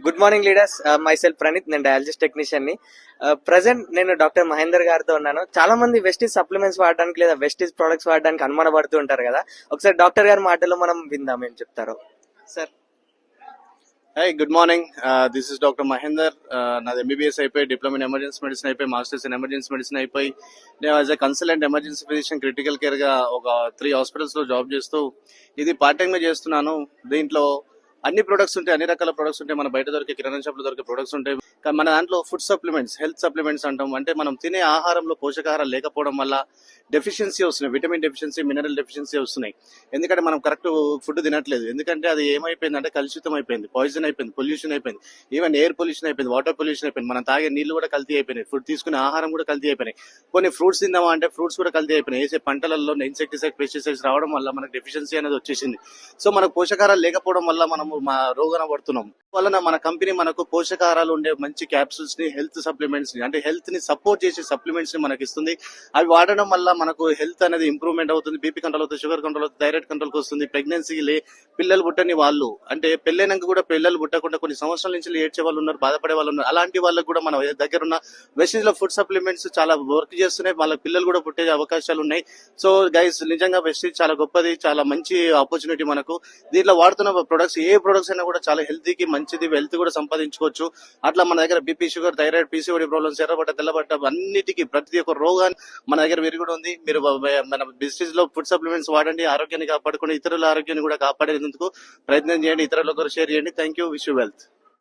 Good morning leaders. My self Praneeth, నేను డయాలజిస్ట్ technician ని. Present నేను డాక్టర్ మహేందర్ గారితో ఉన్నాను. చాలా మంది వెస్టీజ్ సప్లిమెంట్స్ వాడడానికి లేదా వెస్టీజ్ ప్రొడక్ట్స్ వాడడానికి అనుమానపడుతూ ఉంటారు కదా. ఒకసారి డాక్టర్ గారి మాటల్లో మనం విందాం ఏం చెప్తారో. Sir, Hi, good morning. This is Dr. Mahinder. నాది ఎంబీబీఎస్ అయిపోయి డిప్లొమా ఇన్ ఎమర్జెన్సీ మెడిసిన్ అయిపోయి మాస్టర్స్ ఇన్ ఎమర్జెన్సీ మెడిసిన్ అయిపోయి నేను as a consultant emergency physician critical care గా ఒక 3 హాస్పిటల్స్ లో జాబ్ చేస్తూ ఇది పార్ట్ టైం గా చేస్తున్నాను. దీంట్లో అన్ని ప్రొడక్ట్స్ ఉంటాయి, అన్ని రకాల ప్రొడక్ట్స్ ఉంటాయి. మన బయట దొరికే కిరాణా షాప్ లో దొరికే ప్రొడక్ట్స్ ఉంటాయి. కానీ మన దాంట్లో ఫుడ్ సప్లిమెంట్స్, హెల్త్ సప్లిమెంట్స్ అంటాం. అంటే మనం తినే ఆహారంలో పోషకాహారం లేకపోవడం వల్ల డెఫిషియన్సీ వస్తున్నాయి, విటమిన్ డెఫిషియన్సీ, మినరల్ డెఫిషియన్సీ వస్తున్నాయి. ఎందుకంటే మనం కరెక్ట్ ఫుడ్ తినట్లేదు. ఎందుకంటే అది ఏమైపోయింది అంటే కలుషితం అయిపోయింది, పాయిజన్ అయిపోయింది, పొల్యూషన్ అయిపోయింది, ఈవెన్ ఎయిర్ పొల్యూషన్ అయిపోయింది, వాటర్ పొల్యూషన్ అయిపోయింది. మనం తాగే నీళ్లు కూడా కల్తీ అయిపోయినాయి, ఫుడ్ తీసుకునే ఆహారం కూడా కల్తీ అయిపోయినాయి. కొన్ని ఫ్రూట్స్ తిందామా అంటే ఫ్రూట్స్ కూడా కల్తీ అయిపోయినాయి. వేసే పంటలలో ఇన్సెక్టిసైడ్, పెస్టిసైడ్స్ రావడం వల్ల మనకు డెఫిషియన్సీ అనేది వచ్చేసింది. సో మనకు పోషకాహారాలు లేకపోవడం వల్ల మనము మా రోగాన పడుతున్నాం. వలన మన కంపెనీ మనకు పోషకాహారాలు ఉండే మంచి క్యాప్సూల్స్ ని, హెల్త్ సప్లిమెంట్స్ ని, అంటే హెల్త్ ని సపోర్ట్ చేసే సప్లిమెంట్స్ ని మనకి ఇస్తుంది. అవి వాడడం వల్ల మనకు హెల్త్ అనేది ఇంప్రూవ్మెంట్ అవుతుంది, బీపీ కంట్రోల్ అవుతుంది, షుగర్ కంట్రోల్ అవుతుంది, థైరాయిడ్ కంట్రోల్ వస్తుంది. ప్రెగ్నెన్సీ పిల్లలు పుట్టని వాళ్ళు, అంటే పెళ్ళైనాక కూడా పిల్లలు పుట్టకుండా కొన్ని సంవత్సరాల నుంచి ఏడ్చే వాళ్ళు ఉన్నారు, బాధపడే వాళ్ళు ఉన్నారు. అలాంటి వాళ్ళకు కూడా మన దగ్గర ఉన్న వెస్టీజ్ లో ఫుడ్ సప్లిమెంట్స్ చాలా వర్క్ చేస్తున్నాయి. వాళ్ళ పిల్లలు కూడా పుట్టే అవకాశాలు ఉన్నాయి. సో గైస్, నిజంగా వెస్టీజ్ చాలా గొప్పది, చాలా మంచి ఆపర్చునిటీ మనకు. దీంట్లో వాడుతున్న ప్రొడక్ట్స్, ఏ ప్రొడక్ట్స్ అయినా కూడా చాలా హెల్తీకి మంచిది, వెల్త్ కూడా సంపాదించుకోవచ్చు. అట్లా మన దగ్గర BP, sugar, thyroid, PCOD problems, ఎర్రబడ్డ, తెల్లబడ్డ, అన్నిటికీ ప్రతి ఒక్క రోగాన్ని మన దగ్గర విరుగుడు ఉంది. మీరు మన బిజినెస్ లో ఫుడ్ సప్లిమెంట్స్ వాడండి, ఆరోగ్యాన్ని కాపాడుకుని ఇతరుల ఆరోగ్యాన్ని కూడా కాపాడేందుకు ప్రయత్నం చేయండి, ఇతరులకు షేర్ చేయండి. Thank you, wish you wealth.